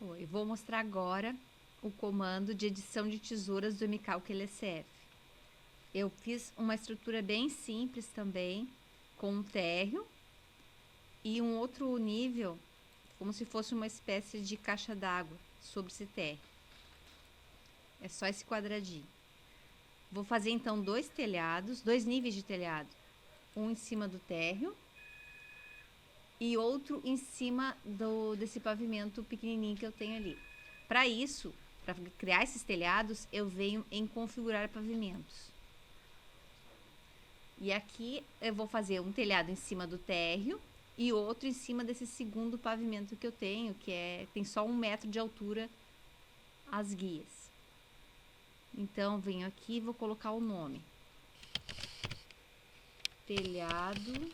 Oi, vou mostrar agora o comando de edição de tesouras do MCalc LCF. Eu fiz uma estrutura bem simples também, com um térreo e um outro nível, como se fosse uma espécie de caixa d'água sobre esse térreo. É só esse quadradinho. Vou fazer então dois telhados, dois níveis de telhado. Um em cima do térreo e outro em cima desse pavimento pequenininho que eu tenho ali. Para isso, para criar esses telhados, eu venho em configurar pavimentos. E aqui eu vou fazer um telhado em cima do térreo e outro em cima desse segundo pavimento que eu tenho, tem só 1 metro de altura as guias. Então, venho aqui e vou colocar o nome. Telhado.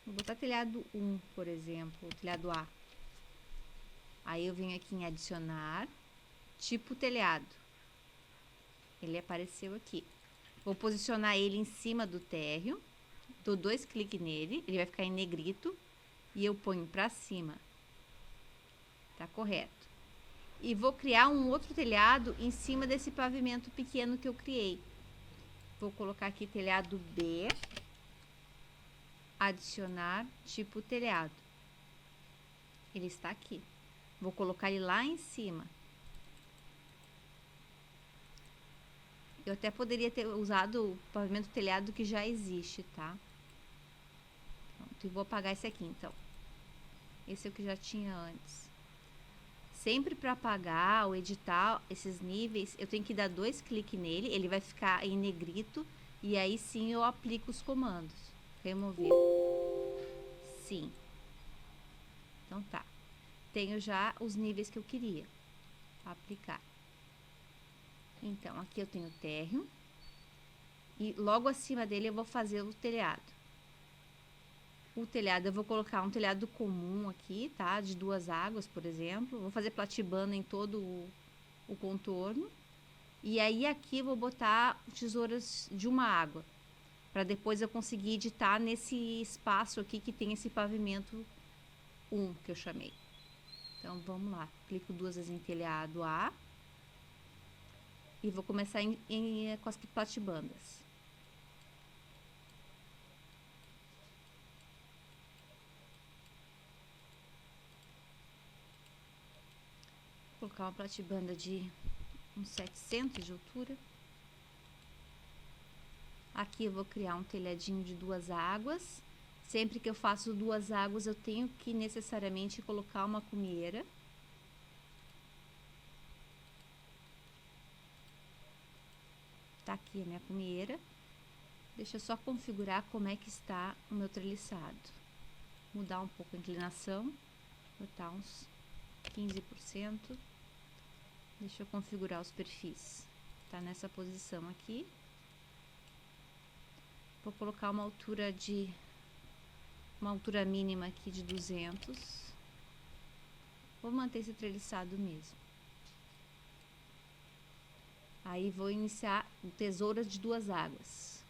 Vou botar telhado 1, por exemplo, telhado A. Aí eu venho aqui em adicionar, tipo telhado. Ele apareceu aqui. Vou posicionar ele em cima do térreo, dou 2 cliques nele, ele vai ficar em negrito e eu ponho para cima. Tá correto. E vou criar um outro telhado em cima desse pavimento pequeno que eu criei. Vou colocar aqui telhado B, adicionar tipo telhado. Ele está aqui. Vou colocar ele lá em cima. Eu até poderia ter usado o pavimento telhado que já existe, tá? Pronto, e vou apagar esse aqui, então. Esse é o que já tinha antes. Sempre para apagar ou editar esses níveis, eu tenho que dar 2 cliques nele, ele vai ficar em negrito, e aí sim eu aplico os comandos. Remover. Sim. Então tá. Tenho já os níveis que eu queria. Aplicar. Então, aqui eu tenho o térreo. E logo acima dele eu vou fazer o telhado. O telhado eu vou colocar um telhado comum aqui, tá? De 2 águas, por exemplo. Vou fazer platibanda em todo o contorno. E aí aqui eu vou botar tesouras de 1 água. Para depois eu conseguir editar nesse espaço aqui que tem esse pavimento 1 que eu chamei. Então vamos lá. Clico 2 vezes em telhado A. E vou começar com as platibandas. Vou colocar uma platibanda de uns 700 de altura. Aqui eu vou criar um telhadinho de 2 águas. Sempre que eu faço 2 águas, eu tenho que necessariamente colocar uma cumieira. Tá aqui a minha cumieira. Deixa eu só configurar como é que está o meu treliçado. Mudar um pouco a inclinação, botar uns 15%. Deixa eu configurar os perfis. Tá nessa posição aqui. Vou colocar uma altura mínima aqui de 200. Vou manter esse treliçado mesmo. Aí vou iniciar tesouras de 2 águas.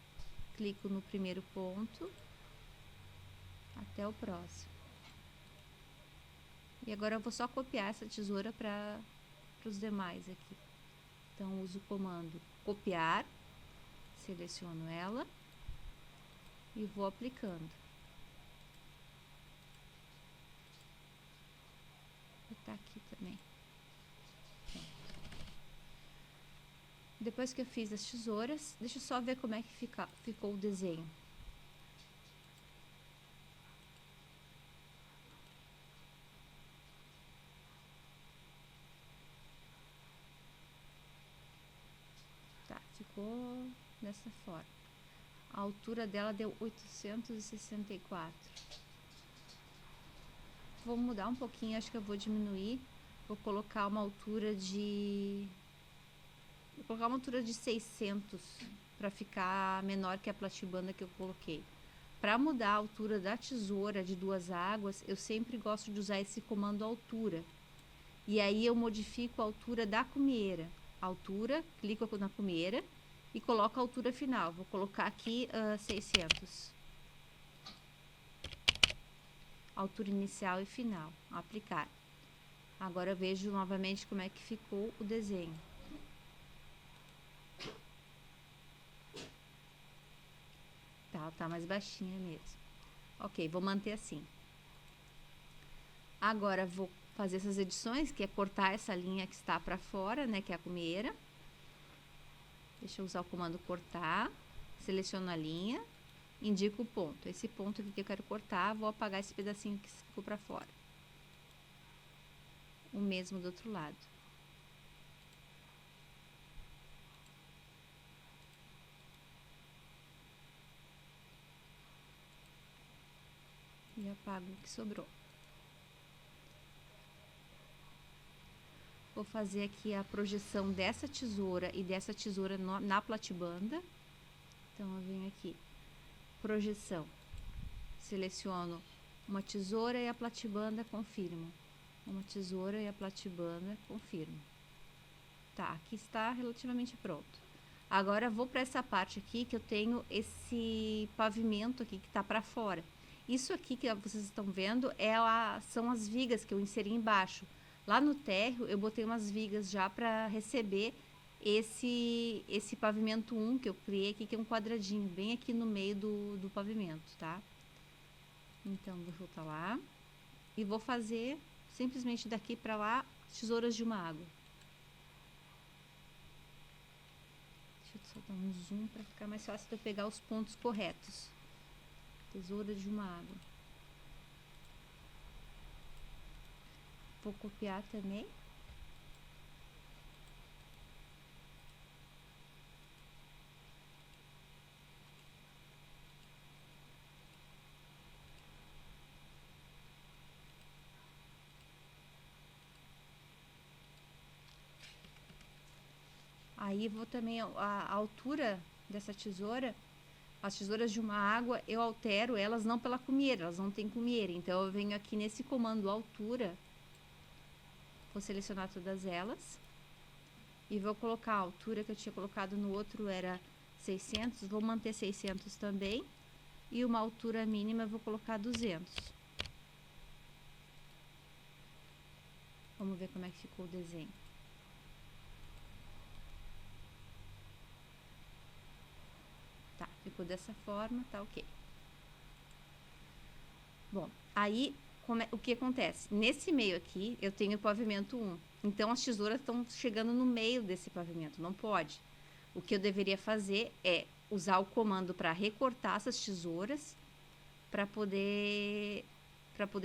Clico no primeiro ponto até o próximo. E agora eu vou só copiar essa tesoura para os demais aqui. Então uso o comando copiar, seleciono ela e vou aplicando. Vou botar aqui também. Depois que eu fiz as tesouras, deixa eu só ver como é que ficou o desenho. Tá, ficou dessa forma. A altura dela deu 864. Vou mudar um pouquinho, acho que eu vou diminuir. Vou colocar uma altura de... Vou colocar uma altura de 600 para ficar menor que a platibanda que eu coloquei. Para mudar a altura da tesoura de 2 águas, eu sempre gosto de usar esse comando altura. E aí eu modifico a altura da cumieira. Altura, clico na cumieira e coloco a altura final. Vou colocar aqui 600. Altura inicial e final. Aplicar. Agora eu vejo novamente como é que ficou o desenho. Tá mais baixinha mesmo. Ok, vou manter assim. Agora vou fazer essas edições, que é cortar essa linha que está para fora, né, que é a cumeira. Deixa eu usar o comando cortar, seleciono a linha, indico o ponto. Esse ponto aqui que eu quero cortar, vou apagar esse pedacinho que ficou para fora. O mesmo do outro lado. E apago o que sobrou. Vou fazer aqui a projeção dessa tesoura e dessa tesoura na platibanda. Então, eu venho aqui, projeção, seleciono uma tesoura e a platibanda, confirmo. Uma tesoura e a platibanda, confirmo. Tá, aqui está relativamente pronto. Agora, vou para essa parte aqui que eu tenho esse pavimento aqui que está para fora. Isso aqui que vocês estão vendo são as vigas que eu inseri embaixo. Lá no térreo, eu botei umas vigas já para receber esse pavimento 1 que eu criei aqui, que é um quadradinho, bem aqui no meio do pavimento, tá? Então, vou voltar lá e vou fazer simplesmente daqui para lá tesouras de uma água. Deixa eu só dar um zoom para ficar mais fácil de eu pegar os pontos corretos. Tesoura de uma água. Vou copiar também. Aí vou também a altura dessa tesoura. As tesouras de uma água, eu altero elas não pela cumieira, elas não têm cumieira. Então, eu venho aqui nesse comando altura, vou selecionar todas elas e vou colocar a altura que eu tinha colocado no outro era 600, vou manter 600 também. E uma altura mínima eu vou colocar 200. Vamos ver como é que ficou o desenho. Tá, ficou dessa forma, tá ok. Bom, aí o que acontece? Nesse meio aqui, eu tenho o pavimento 1. Então, as tesouras estão chegando no meio desse pavimento, não pode. O que eu deveria fazer é usar o comando para recortar essas tesouras para poder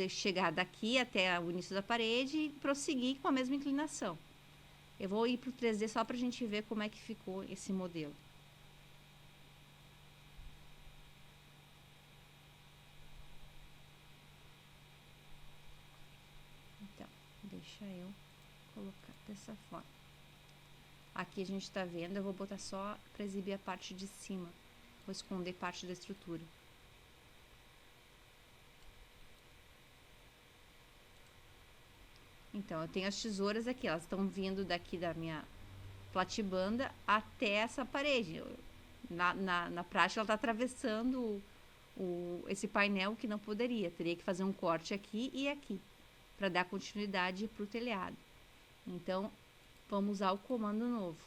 chegar daqui até o início da parede e prosseguir com a mesma inclinação. Eu vou ir para o 3D só para a gente ver como é que ficou esse modelo. Então, deixa eu colocar dessa forma. Aqui a gente está vendo, eu vou botar só para exibir a parte de cima. Vou esconder parte da estrutura. Então, eu tenho as tesouras aqui, elas estão vindo daqui da minha platibanda até essa parede. Na prática, ela está atravessando esse painel que não poderia. Teria que fazer um corte aqui e aqui, para dar continuidade para o telhado. Então, vamos usar o comando novo.